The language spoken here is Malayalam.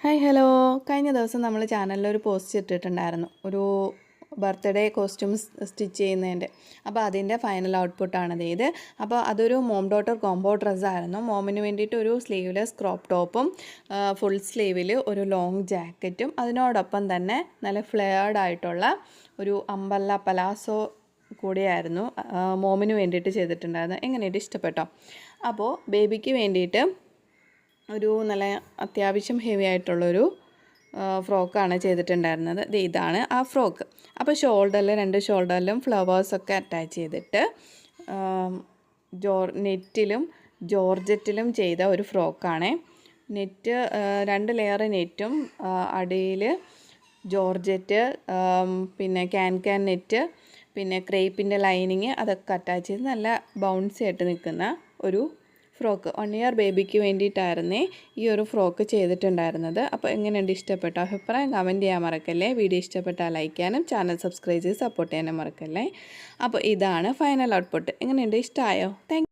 Hi hello. കഴിഞ്ഞ ദിവസം നമ്മൾ ചാനലിൽ ഒരു പോസ്റ്റ് ഇട്ടിട്ടുണ്ടായിരുന്നു, ഒരു ബർത്ത്ഡേ കോസ്റ്റ്യൂം സ്റ്റിച്ച് ചെയ്യുന്നതിൻ്റെ. അപ്പോൾ അതിൻ്റെ ഫൈനൽ ഔട്ട്പുട്ടാണത് ഇത്. അപ്പോൾ അതൊരു മോം ഡോട്ടർ കോംബോ ഡ്രസ്സായിരുന്നു. മോമിന് വേണ്ടിയിട്ട് ഒരു സ്ലീവ്ലെസ് ക്രോപ്പ് ടോപ്പും ഫുൾ സ്ലീവിൽ ഒരു ലോങ് ജാക്കറ്റും അതിനോടൊപ്പം തന്നെ നല്ല ഫ്ലെയർഡ് ആയിട്ടുള്ള ഒരു അമ്പല്ല പലാസോ കൂടിയായിരുന്നു മോമിന് വേണ്ടിയിട്ട് ചെയ്തിട്ടുണ്ടായിരുന്നു. എങ്ങനെയായിട്ട് ഇഷ്ടപ്പെട്ടോ? അപ്പോൾ ബേബിക്ക് വേണ്ടിയിട്ട് ഒരു നല്ല അത്യാവശ്യം ഹെവി ആയിട്ടുള്ളൊരു ഫ്രോക്കാണ് ചെയ്തിട്ടുണ്ടായിരുന്നത്. ഇതാണ് ആ ഫ്രോക്ക്. അപ്പോൾ രണ്ട് ഷോൾഡറിലും ഫ്ലവേഴ്സൊക്കെ അറ്റാച്ച് ചെയ്തിട്ട് നെറ്റിലും ജോർജറ്റിലും ചെയ്ത ഒരു ഫ്രോക്കാണ്. നെറ്റ് 2 ലെയർ നെറ്റും അടിയിൽ ജോർജറ്റ്, പിന്നെ ക്യാൻ നെറ്റ്, പിന്നെ ക്രേപ്പിൻ്റെ ലൈനിങ് അതൊക്കെ അറ്റാച്ച് ചെയ്ത് നല്ല ബൗൺസി ആയിട്ട് നിൽക്കുന്ന ഒരു ഫ്രോക്ക്. 1 ഇയർ ബേബിക്ക് വേണ്ടിയിട്ടായിരുന്നേ ഈ ഒരു ഫ്രോക്ക് ചെയ്തിട്ടുണ്ടായിരുന്നത്. അപ്പോൾ എങ്ങനെയുണ്ട്, ഇഷ്ടപ്പെട്ടോ? അഭിപ്രായം കമൻറ്റ് ചെയ്യാൻ മറക്കല്ലേ. വീഡിയോ ഇഷ്ടപ്പെട്ടാൽ ലൈക്ക് ചെയ്യാനും ചാനൽ സബ്സ്ക്രൈബ് ചെയ്ത് സപ്പോർട്ട് ചെയ്യാനും മറക്കല്ലേ. അപ്പോൾ ഇതാണ് ഫൈനൽ ഔട്ട്പുട്ട്. എങ്ങനെയുണ്ട്, ഇഷ്ടമായോ? താങ്ക്